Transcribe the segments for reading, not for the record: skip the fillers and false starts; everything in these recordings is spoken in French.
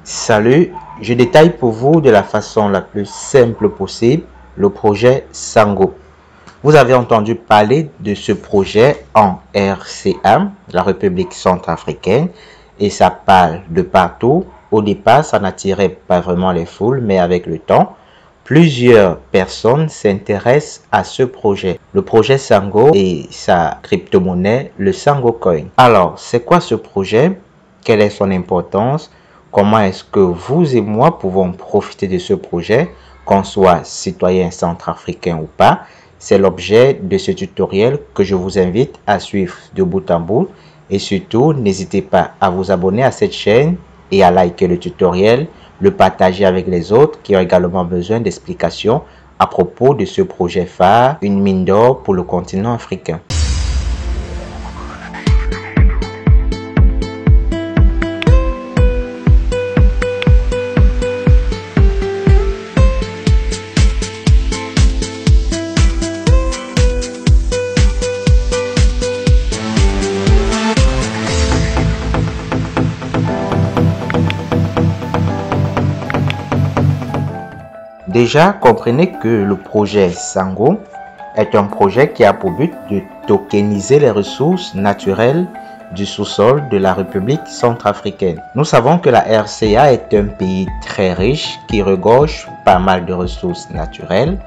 Salut, je détaille pour vous de la façon la plus simple possible le projet Sango. Vous avez entendu parler de ce projet en RCA, la République centrafricaine, et ça parle de partout. Au départ, ça n'attirait pas vraiment les foules, mais avec le temps, plusieurs personnes s'intéressent à ce projet. Le projet Sango et sa crypto-monnaie, le Sango Coin. Alors, c'est quoi ce projet? Quelle est son importance? Comment est-ce que vous et moi pouvons profiter de ce projet, qu'on soit citoyen centrafricain ou pas? C'est l'objet de ce tutoriel que je vous invite à suivre de bout en bout. Et surtout, n'hésitez pas à vous abonner à cette chaîne et à liker le tutoriel, le partager avec les autres qui ont également besoin d'explications à propos de ce projet phare, une mine d'or pour le continent africain. Déjà, comprenez que le projet Sango est un projet qui a pour but de tokeniser les ressources naturelles du sous-sol de la République centrafricaine. Nous savons que la RCA est un pays très riche qui regorge pas mal de ressources naturelles,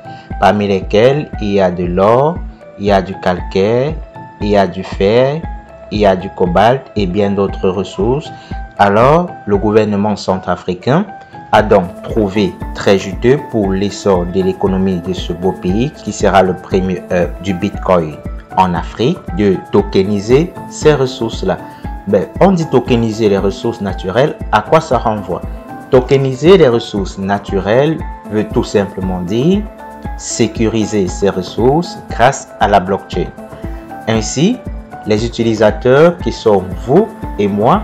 parmi lesquelles il y a de l'or, il y a du calcaire, il y a du fer, il y a du cobalt et bien d'autres ressources. Alors, le gouvernement centrafricain a donc trouvé très juteux pour l'essor de l'économie de ce beau pays qui sera le premier hub du Bitcoin en Afrique de tokeniser ces ressources-là. Mais on dit tokeniser les ressources naturelles, à quoi ça renvoie? Tokeniser les ressources naturelles veut tout simplement dire sécuriser ces ressources grâce à la blockchain. Ainsi, les utilisateurs qui sont vous et moi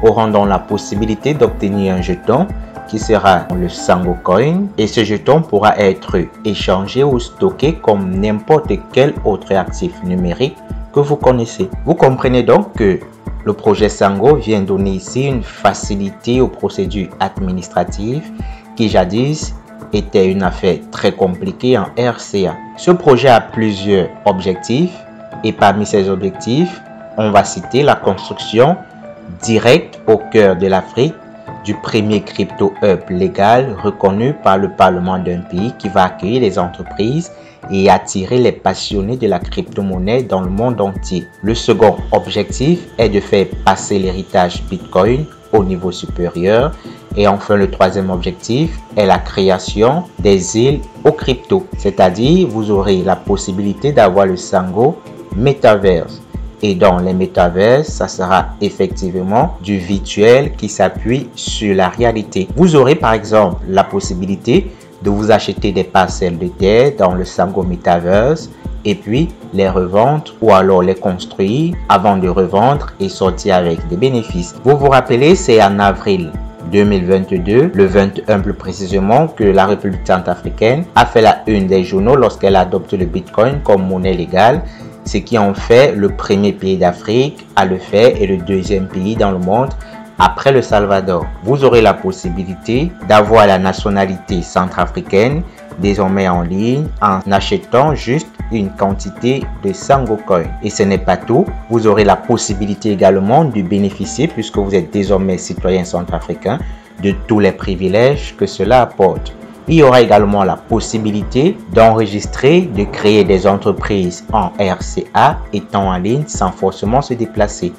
auront donc la possibilité d'obtenir un jeton qui sera le Sango Coin et ce jeton pourra être échangé ou stocké comme n'importe quel autre actif numérique que vous connaissez. Vous comprenez donc que le projet Sango vient donner ici une facilité aux procédures administratives qui jadis étaient une affaire très compliquée en RCA. Ce projet a plusieurs objectifs et parmi ces objectifs, on va citer la construction directe au cœur de l'Afrique du premier crypto-hub légal reconnu par le Parlement d'un pays qui va accueillir les entreprises et attirer les passionnés de la crypto-monnaie dans le monde entier. Le second objectif est de faire passer l'héritage Bitcoin au niveau supérieur. Et enfin, le troisième objectif est la création des îles aux crypto. C'est-à-dire, vous aurez la possibilité d'avoir le Sango Metaverse. Et dans les métaverses, ça sera effectivement du virtuel qui s'appuie sur la réalité. Vous aurez par exemple la possibilité de vous acheter des parcelles de terre dans le Sango Metaverse et puis les revendre ou alors les construire avant de revendre et sortir avec des bénéfices. Vous vous rappelez, c'est en avril 2022, le 21 plus précisément, que la République centrafricaine a fait la une des journaux lorsqu'elle adopte le Bitcoin comme monnaie légale, ce qui en fait le premier pays d'Afrique à le faire et le deuxième pays dans le monde après le Salvador. Vous aurez la possibilité d'avoir la nationalité centrafricaine désormais en ligne en achetant juste une quantité de Sango Coin. Et ce n'est pas tout, vous aurez la possibilité également de bénéficier, puisque vous êtes désormais citoyen centrafricain, de tous les privilèges que cela apporte. Il y aura également la possibilité d'enregistrer, de créer des entreprises en RCA étant en ligne sans forcément se déplacer.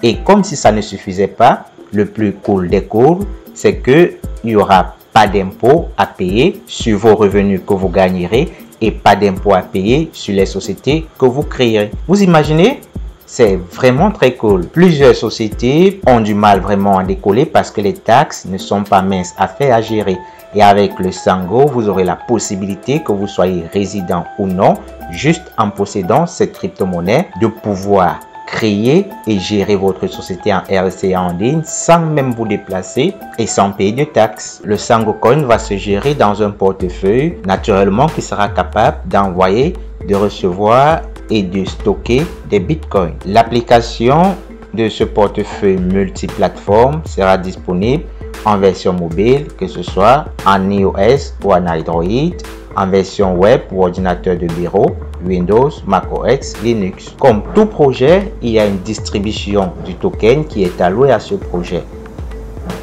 Et comme si ça ne suffisait pas, le plus cool des cool, c'est qu'il n'y aura pas d'impôt à payer sur vos revenus que vous gagnerez et pas d'impôt à payer sur les sociétés que vous créerez. Vous imaginez? C'est vraiment très cool. Plusieurs sociétés ont du mal vraiment à décoller parce que les taxes ne sont pas minces à faire à gérer. Et avec le Sango, vous aurez la possibilité, que vous soyez résident ou non, juste en possédant cette crypto-monnaie, de pouvoir créer et gérer votre société en RCA en ligne sans même vous déplacer et sans payer de taxes. Le Sango Coin va se gérer dans un portefeuille naturellement qui sera capable d'envoyer, de recevoir et de stocker des bitcoins. L'application de ce portefeuille multiplateforme sera disponible en version mobile, que ce soit en iOS ou en Android, en version web ou ordinateur de bureau, Windows, macOS, Linux. Comme tout projet, il y a une distribution du token qui est allouée à ce projet.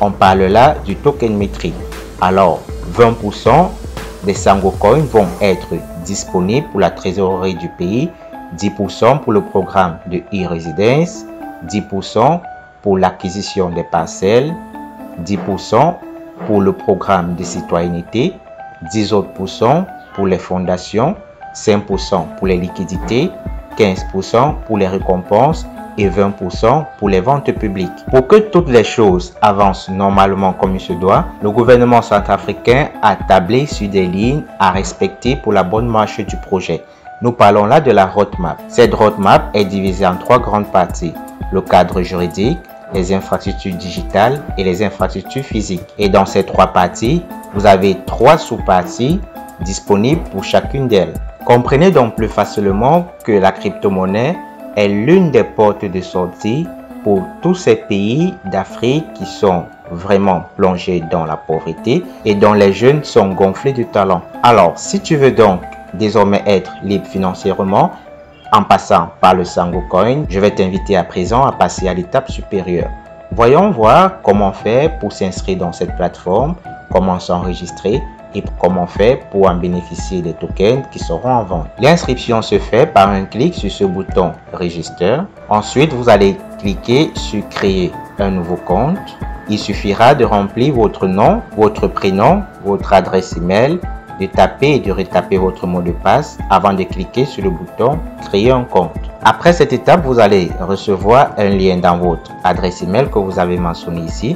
On parle là du token métrique. Alors, 20% des Sango Coins vont être disponibles pour la trésorerie du pays, 10% pour le programme de e-résidence, 10% pour l'acquisition des parcelles, 10% pour le programme de citoyenneté, 10 autres % pour les fondations, 5% pour les liquidités, 15% pour les récompenses et 20% pour les ventes publiques. Pour que toutes les choses avancent normalement comme il se doit, le gouvernement centrafricain a tablé sur des lignes à respecter pour la bonne marche du projet. Nous parlons là de la roadmap. Cette roadmap est divisée en 3 grandes parties: le cadre juridique, les infrastructures digitales et les infrastructures physiques. Et dans ces 3 parties, vous avez 3 sous-parties disponibles pour chacune d'elles. Comprenez donc plus facilement que la crypto-monnaie est l'une des portes de sortie pour tous ces pays d'Afrique qui sont vraiment plongés dans la pauvreté et dont les jeunes sont gonflés de talent. Alors, si tu veux donc désormais être libre financièrement en passant par le Sango Coin, je vais t'inviter à présent à passer à l'étape supérieure. Voyons voir comment faire pour s'inscrire dans cette plateforme, comment s'enregistrer et comment faire pour en bénéficier des tokens qui seront en vente. L'inscription se fait par un clic sur ce bouton Register. Ensuite, vous allez cliquer sur Créer un nouveau compte. Il suffira de remplir votre nom, votre prénom, votre adresse email, de taper et de retaper votre mot de passe avant de cliquer sur le bouton Créer un compte. Après cette étape, vous allez recevoir un lien dans votre adresse email que vous avez mentionné ici.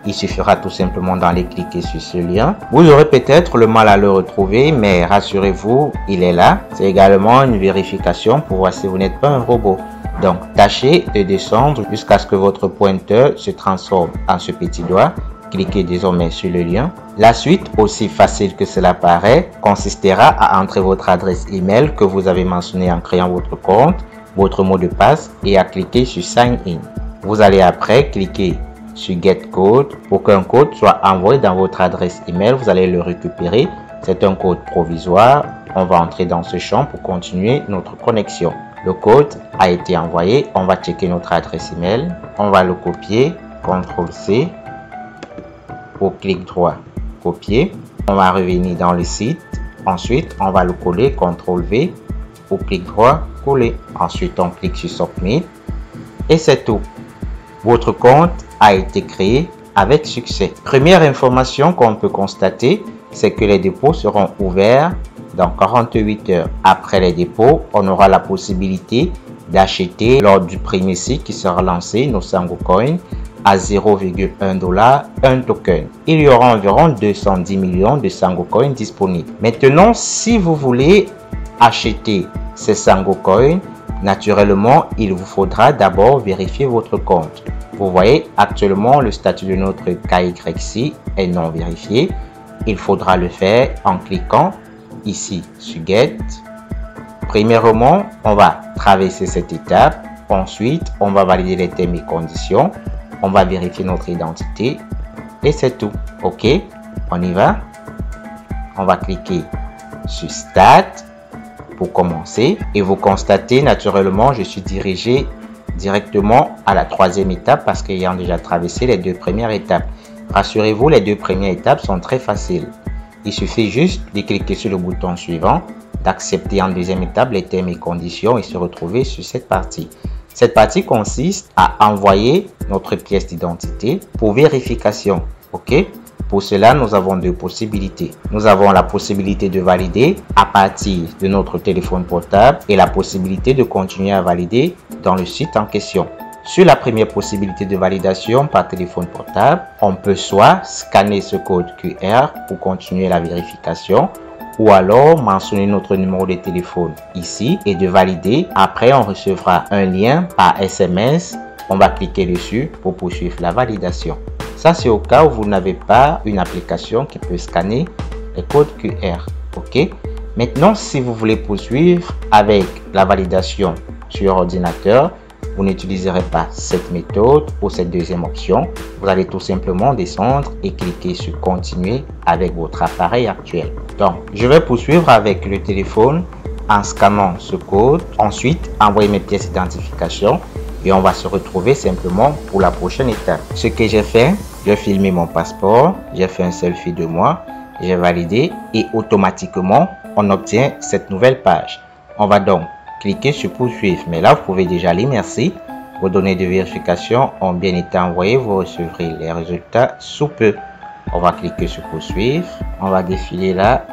Il suffira tout simplement d'aller cliquer sur ce lien. Vous aurez peut-être le mal à le retrouver, mais rassurez-vous, il est là. C'est également une vérification pour voir si vous n'êtes pas un robot. Donc, tâchez de descendre jusqu'à ce que votre pointeur se transforme en ce petit doigt. Cliquez désormais sur le lien. La suite, aussi facile que cela paraît, consistera à entrer votre adresse email que vous avez mentionnée en créant votre compte, votre mot de passe et à cliquer sur Sign In. Vous allez après cliquer sur Get Code pour qu'un code soit envoyé dans votre adresse email. Vous allez le récupérer. C'est un code provisoire. On va entrer dans ce champ pour continuer notre connexion. Le code a été envoyé. On va checker notre adresse email. On va le copier. CTRL-C. Au clic droit, copier. On va revenir dans le site. Ensuite, on va le coller. CTRL-V. Au clic droit, coller. Ensuite, on clique sur Submit. Et c'est tout. Votre compte a été créé avec succès. Première information qu'on peut constater, c'est que les dépôts seront ouverts dans 48 heures. Après les dépôts, on aura la possibilité d'acheter lors du premier cycle qui sera lancé, nos Sango Coin, à 0,1 $ un token. Il y aura environ 210 millions de Sango Coin disponibles. Maintenant, si vous voulez acheter ces Sango Coin, naturellement, il vous faudra d'abord vérifier votre compte. Vous voyez, actuellement, le statut de notre KYC est non vérifié. Il faudra le faire en cliquant ici sur Get. Premièrement, on va traverser cette étape. Ensuite, on va valider les termes et conditions. On va vérifier notre identité. Et c'est tout. OK, on y va. On va cliquer sur Start pour commencer. Et vous constatez, naturellement, je suis dirigé directement à la 3e étape parce qu'ayant déjà traversé les 2 premières étapes. Rassurez-vous, les 2 premières étapes sont très faciles. Il suffit juste de cliquer sur le bouton suivant, d'accepter en 2e étape les termes et conditions et se retrouver sur cette partie. Cette partie consiste à envoyer notre pièce d'identité pour vérification. OK? Pour cela, nous avons 2 possibilités. Nous avons la possibilité de valider à partir de notre téléphone portable et la possibilité de continuer à valider dans le site en question. Sur la première possibilité de validation par téléphone portable, on peut soit scanner ce code QR pour continuer la vérification ou alors mentionner notre numéro de téléphone ici et de valider. Après, on recevra un lien par SMS. On va cliquer dessus pour poursuivre la validation. Ça, c'est au cas où vous n'avez pas une application qui peut scanner les codes QR. OK? Maintenant, si vous voulez poursuivre avec la validation sur ordinateur, vous n'utiliserez pas cette méthode ou cette deuxième option, vous allez tout simplement descendre et cliquer sur continuer avec votre appareil actuel. Donc, je vais poursuivre avec le téléphone en scannant ce code. Ensuite, envoyer mes pièces d'identification et on va se retrouver simplement pour la prochaine étape. Ce que j'ai fait, j'ai filmé mon passeport, j'ai fait un selfie de moi, j'ai validé et automatiquement, on obtient cette nouvelle page. On va donc cliquer sur poursuivre. Mais là, vous pouvez déjà lire merci. Vos données de vérification ont bien été envoyées. Vous recevrez les résultats sous peu. On va cliquer sur poursuivre. On va défiler là.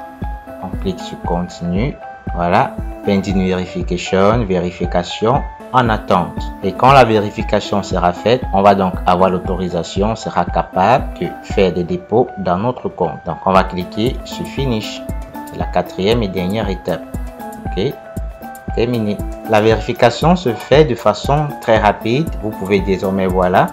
On clique sur continue. Voilà. Pending verification, vérification en attente. Et quand la vérification sera faite, on va donc avoir l'autorisation, on sera capable de faire des dépôts dans notre compte. Donc, on va cliquer sur finish. C'est la quatrième et dernière étape. OK. Terminé. La vérification se fait de façon très rapide. Vous pouvez désormais, voilà,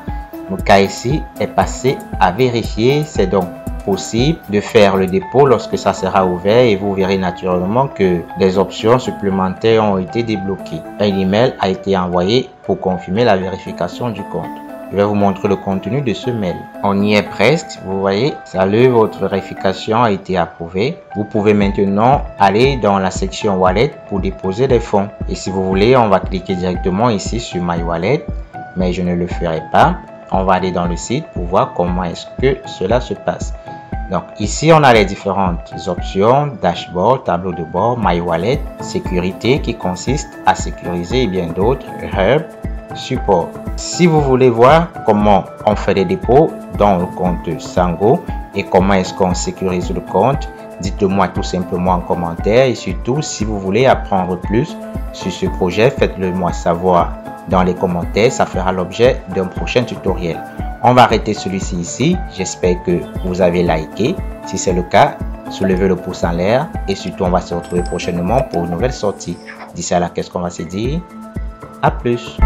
mon cas ici est passé à vérifier. C'est donc possible de faire le dépôt lorsque ça sera ouvert et vous verrez naturellement que des options supplémentaires ont été débloquées. Un email a été envoyé pour confirmer la vérification du compte. Je vais vous montrer le contenu de ce mail. On y est presque. Vous voyez, salut, votre vérification a été approuvée. Vous pouvez maintenant aller dans la section Wallet pour déposer des fonds. Et si vous voulez, on va cliquer directement ici sur My Wallet. Mais je ne le ferai pas. On va aller dans le site pour voir comment est-ce que cela se passe. Donc ici, on a les différentes options, dashboard, tableau de bord, My Wallet, sécurité qui consiste à sécuriser et bien d'autres, Hub, support. Si vous voulez voir comment on fait des dépôts dans le compte Sango et comment est-ce qu'on sécurise le compte, dites-moi tout simplement en commentaire et surtout si vous voulez apprendre plus sur ce projet, faites-le moi savoir dans les commentaires, ça fera l'objet d'un prochain tutoriel. On va arrêter celui-ci ici. J'espère que vous avez liké. Si c'est le cas, soulevez le pouce en l'air et surtout on va se retrouver prochainement pour une nouvelle sortie. D'ici là, qu'est-ce qu'on va se dire? À plus.